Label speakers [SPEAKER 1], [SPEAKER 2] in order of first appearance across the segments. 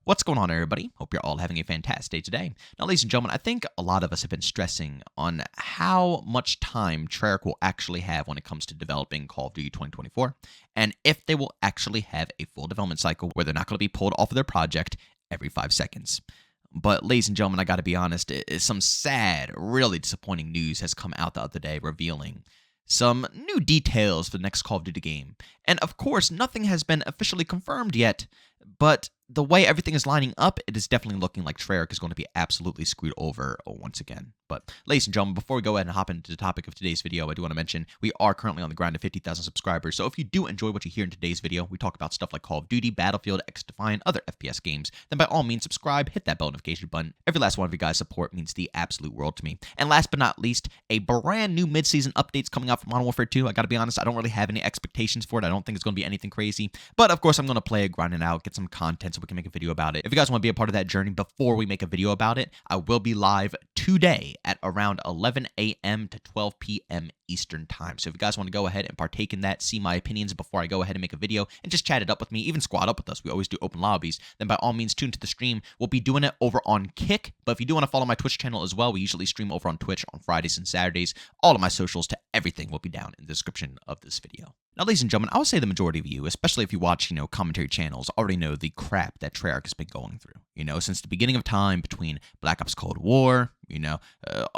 [SPEAKER 1] What's going on, everybody? Hope you're all having a fantastic day today. Now, ladies and gentlemen, I think a lot of us have been stressing on how much time Treyarch will actually have when it comes to developing Call of Duty 2024, and if they will actually have a full development cycle where they're not going to be pulled off of their project every 5 seconds. But, ladies and gentlemen, I got to be honest, some sad, really disappointing news has come out the other day revealing some new details for the next Call of Duty game. And of course, nothing has been officially confirmed yet, but the way everything is lining up, it is definitely looking like Treyarch is going to be absolutely screwed over once again. But, ladies and gentlemen, before we go ahead and hop into the topic of today's video, I do want to mention we are currently on the grind to 50,000 subscribers. So if you do enjoy what you hear in today's video, we talk about stuff like Call of Duty, Battlefield, XDefiant, other FPS games, then by all means subscribe, hit that bell notification button. Every last one of you guys' support means the absolute world to me. And last but not least, a brand new mid-season update's coming out for Modern Warfare 2. I gotta be honest, I don't really have any expectations for it. I don't think it's going to be anything crazy. But of course, I'm going to play it, grind it out, get some content so we can make a video about it. If you guys want to be a part of that journey before we make a video about it, I will be live today at around 11 a.m. to 12 p.m. Eastern Time. So if you guys want to go ahead and partake in that, see my opinions before I go ahead and make a video, and just chat it up with me, even squad up with us, we always do open lobbies, then by all means tune to the stream. We'll be doing it over on Kick, but if you do want to follow my Twitch channel as well, we usually stream over on Twitch on Fridays and Saturdays. All of my socials to everything will be down in the description of this video. Now, ladies and gentlemen, I would say the majority of you, especially if you watch, commentary channels, already know the crap that Treyarch has been going through. Since the beginning of time between Black Ops Cold War,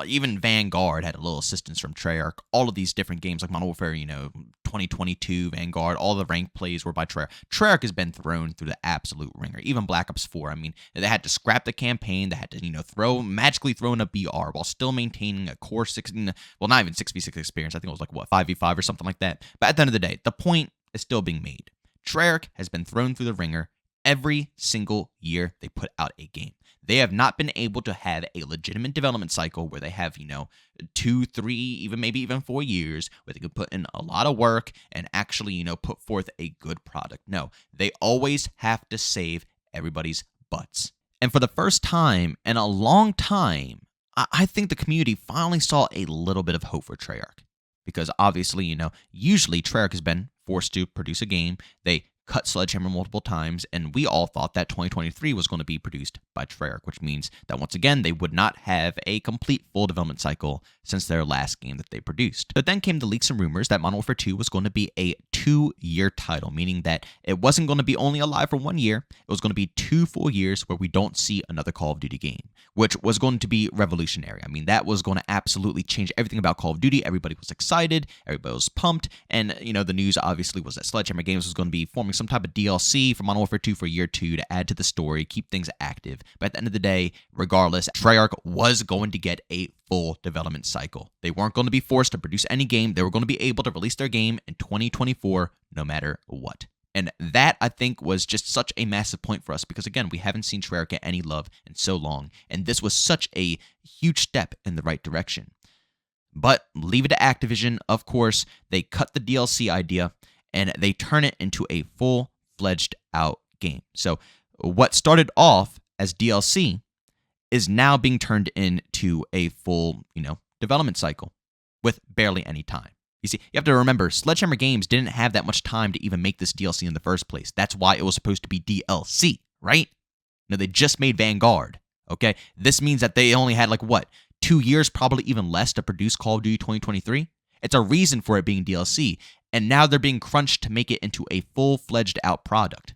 [SPEAKER 1] even Vanguard had a little assistance from Treyarch. All of these different games like Modern Warfare, 2022, Vanguard, all the ranked plays were by Treyarch. Treyarch has been thrown through the absolute ringer. Even Black Ops 4, they had to scrap the campaign. They had to, magically throw in a BR while still maintaining a core 6, well, not even 6v6 experience. I think it was like, 5v5 or something like that. But at the end of the day, the point is still being made. Treyarch has been thrown through the ringer every single year they put out a game. They have not been able to have a legitimate development cycle where they have, 2, 3, maybe even 4 years where they can put in a lot of work and actually, put forth a good product. No, they always have to save everybody's butts. And for the first time in a long time, I think the community finally saw a little bit of hope for Treyarch. Because obviously, usually Treyarch has been forced to produce a game. They cut Sledgehammer multiple times, and we all thought that 2023 was going to be produced by Treyarch, which means that once again, they would not have a complete full development cycle since their last game that they produced. But then came the leaks and rumors that Modern Warfare 2 was going to be a 2-year title, meaning that it wasn't going to be only alive for 1 year, it was going to be 2 full years where we don't see another Call of Duty game, which was going to be revolutionary. That was going to absolutely change everything about Call of Duty. Everybody was excited, everybody was pumped, and the news obviously was that Sledgehammer Games was going to be forming some type of DLC for Modern Warfare 2 for year 2 to add to the story, keep things active. But at the end of the day, regardless, Treyarch was going to get a full development cycle. They weren't going to be forced to produce any game. They were going to be able to release their game in 2024 no matter what. And that, I think, was just such a massive point for us because, again, we haven't seen Treyarch get any love in so long. And this was such a huge step in the right direction. But leave it to Activision. Of course, they cut the DLC idea and they turn it into a full-fledged out game. So what started off as DLC is now being turned into a full, development cycle with barely any time. You see, you have to remember, Sledgehammer Games didn't have that much time to even make this DLC in the first place. That's why it was supposed to be DLC, right? No, they just made Vanguard, okay? This means that they only had 2 years, probably even less, to produce Call of Duty 2023. It's a reason for it being DLC, and now they're being crunched to make it into a full-fledged out product.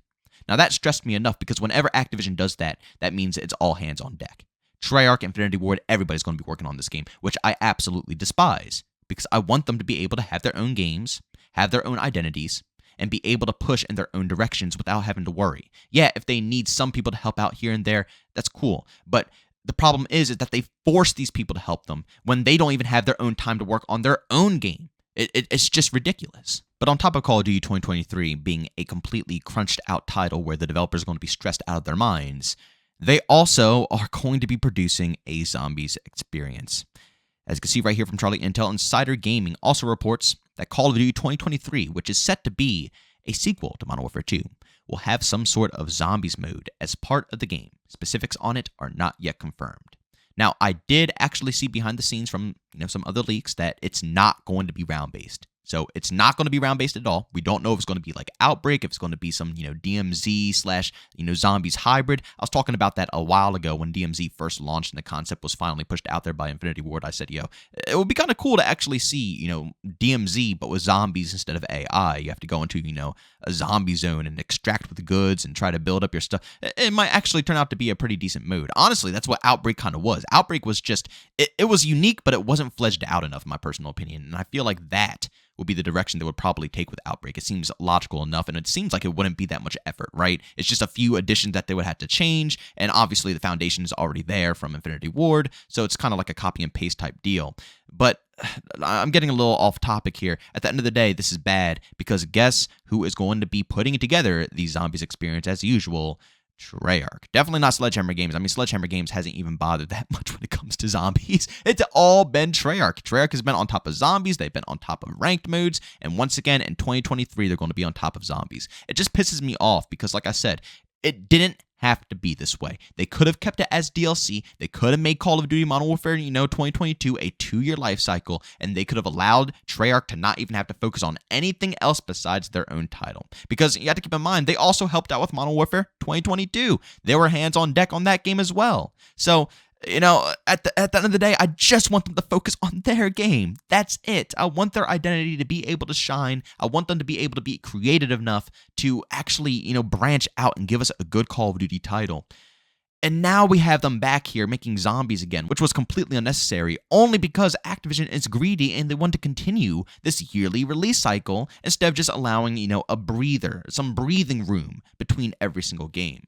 [SPEAKER 1] Now, that stressed me enough because whenever Activision does that, that means it's all hands on deck. Treyarch, Infinity Ward, everybody's going to be working on this game, which I absolutely despise because I want them to be able to have their own games, have their own identities, and be able to push in their own directions without having to worry. Yeah, if they need some people to help out here and there, that's cool, but the problem is that they force these people to help them when they don't even have their own time to work on their own game. It's just ridiculous. But on top of Call of Duty 2023 being a completely crunched out title where the developers are going to be stressed out of their minds, they also are going to be producing a zombies experience. As you can see right here from Charlie Intel, Insider Gaming also reports that Call of Duty 2023, which is set to be a sequel to Modern Warfare 2, will have some sort of zombies mode as part of the game. Specifics on it are not yet confirmed. Now, I did actually see behind the scenes from some other leaks that it's not going to be round-based. So it's not going to be round-based at all. We don't know if it's going to be like Outbreak, if it's going to be some, DMZ slash, zombies hybrid. I was talking about that a while ago when DMZ first launched and the concept was finally pushed out there by Infinity Ward. I said, it would be kind of cool to actually see, DMZ, but with zombies instead of AI. You have to go into, a zombie zone and extract with the goods and try to build up your stuff. It might actually turn out to be a pretty decent mode. Honestly, that's what Outbreak kind of was. Outbreak was just, it was unique, but it wasn't fledged out enough, in my personal opinion. And I feel like that would be the direction they would probably take with Outbreak. It seems logical enough, and it seems like it wouldn't be that much effort, right? It's just a few additions that they would have to change, and obviously the foundation is already there from Infinity Ward, so it's kind of like a copy and paste type deal. But I'm getting a little off topic here. At the end of the day, this is bad, because guess who is going to be putting together the Zombies experience as usual? Treyarch. Definitely not Sledgehammer Games. I mean, Sledgehammer Games hasn't even bothered that much when it comes to zombies. It's all been Treyarch. Treyarch has been on top of zombies. They've been on top of ranked modes. And once again, in 2023, they're going to be on top of zombies. It just pisses me off because, like I said, it didn't have to be this way. They could have kept it as DLC. They could have made Call of Duty Modern Warfare, 2022 a 2-year life cycle, and they could have allowed Treyarch to not even have to focus on anything else besides their own title. Because you have to keep in mind, they also helped out with Modern Warfare 2022. They were hands on deck on that game as well. So, at the end of the day, I just want them to focus on their game. That's it. I want their identity to be able to shine. I want them to be able to be creative enough to actually, branch out and give us a good Call of Duty title. And now we have them back here making zombies again, which was completely unnecessary, only because Activision is greedy and they want to continue this yearly release cycle instead of just allowing, a breather, some breathing room between every single game.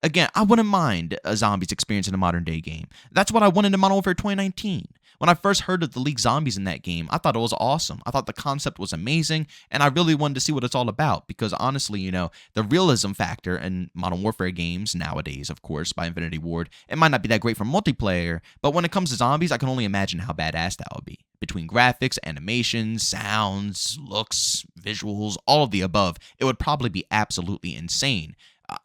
[SPEAKER 1] Again, I wouldn't mind a zombies experience in a modern day game. That's what I wanted in Modern Warfare 2019. When I first heard of the League zombies in that game, I thought it was awesome. I thought the concept was amazing, and I really wanted to see what it's all about because honestly, the realism factor in Modern Warfare games nowadays, of course, by Infinity Ward, it might not be that great for multiplayer, but when it comes to zombies, I can only imagine how badass that would be. Between graphics, animations, sounds, looks, visuals, all of the above, it would probably be absolutely insane.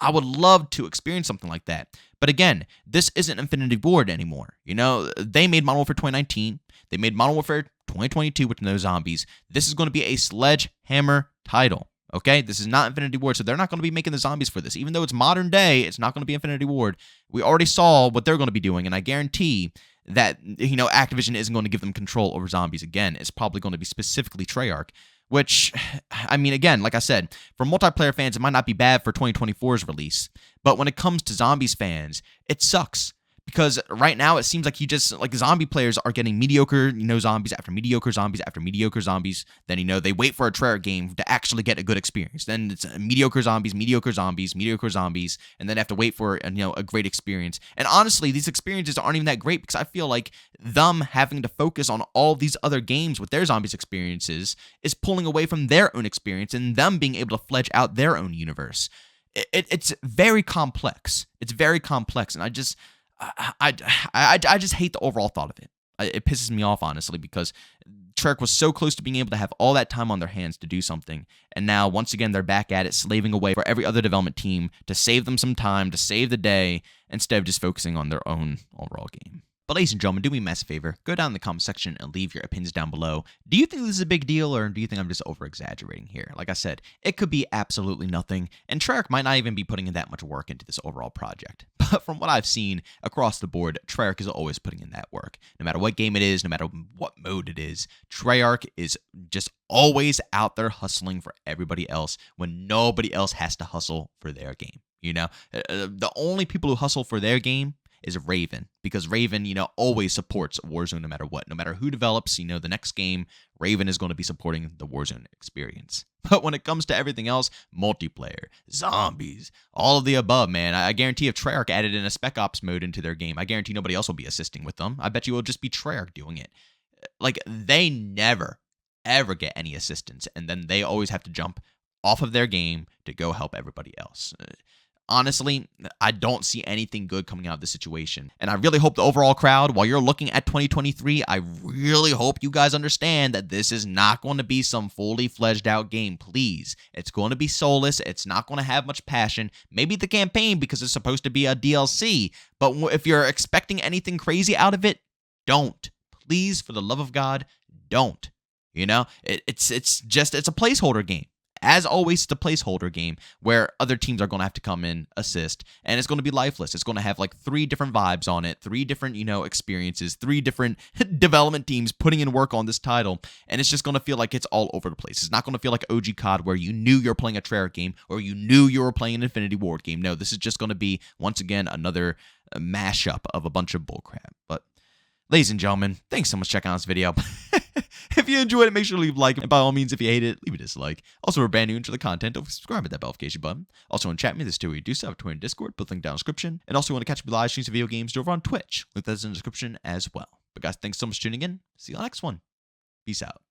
[SPEAKER 1] I would love to experience something like that. But again, this isn't Infinity Ward anymore. They made Modern Warfare 2019. They made Modern Warfare 2022 with no zombies. This is going to be a Sledgehammer title. Okay? This is not Infinity Ward, so they're not going to be making the zombies for this. Even though it's modern day, it's not going to be Infinity Ward. We already saw what they're going to be doing, and I guarantee that, Activision isn't going to give them control over zombies again. It's probably going to be specifically Treyarch. Which, I mean, again, like I said, for multiplayer fans, it might not be bad for 2024's release. But when it comes to zombies fans, it sucks. Because right now, it seems like zombie players are getting mediocre, zombies after mediocre zombies after mediocre zombies. Then, they wait for a Treyarch game to actually get a good experience. Then it's mediocre zombies, mediocre zombies, mediocre zombies. And then they have to wait for, a great experience. And honestly, these experiences aren't even that great because I feel like them having to focus on all these other games with their zombies experiences is pulling away from their own experience and them being able to fledge out their own universe. It's very complex. It's very complex. And I just hate the overall thought of it. It pisses me off, honestly, because Treyarch was so close to being able to have all that time on their hands to do something. And now, once again, they're back at it, slaving away for every other development team to save them some time, to save the day, instead of just focusing on their own overall game. But ladies and gentlemen, do me a massive favor. Go down in the comment section and leave your opinions down below. Do you think this is a big deal, or do you think I'm just over-exaggerating here? Like I said, it could be absolutely nothing, and Treyarch might not even be putting in that much work into this overall project. But from what I've seen across the board, Treyarch is always putting in that work. No matter what game it is, no matter what mode it is, Treyarch is just always out there hustling for everybody else when nobody else has to hustle for their game. The only people who hustle for their game is Raven, because Raven, always supports Warzone no matter what. No matter who develops, the next game, Raven is going to be supporting the Warzone experience. But when it comes to everything else, multiplayer, zombies, all of the above, man, I guarantee if Treyarch added in a Spec Ops mode into their game, I guarantee nobody else will be assisting with them. I bet you it'll just be Treyarch doing it. Like, they never, ever get any assistance, and then they always have to jump off of their game to go help everybody else. Honestly, I don't see anything good coming out of this situation. And I really hope the overall crowd, while you're looking at 2023, I really hope you guys understand that this is not going to be some fully fledged out game, please. It's going to be soulless. It's not going to have much passion. Maybe the campaign because it's supposed to be a DLC. But if you're expecting anything crazy out of it, don't. Please, for the love of God, don't. It's a placeholder game. As always, it's a placeholder game where other teams are going to have to come in, assist, and it's going to be lifeless. It's going to have like 3 different vibes on it, 3 different, experiences, 3 different development teams putting in work on this title, and it's just going to feel like it's all over the place. It's not going to feel like OG COD where you knew you were playing a Treyarch game or you knew you were playing an Infinity Ward game. No, this is just going to be, once again, another mashup of a bunch of bullcrap. But ladies and gentlemen, thanks so much for checking out this video. If you enjoyed it, make sure to leave a like. And by all means, if you hate it, leave a dislike. Also, if you're brand new into the content, don't subscribe to that notification button. Also, want to chat me, this is where you do so. I have Twitter and Discord, both linked down in the description. And also, want to catch me live streams of video games over on Twitch. Link that's in the description as well. But guys, thanks so much for tuning in. See you on the next one. Peace out.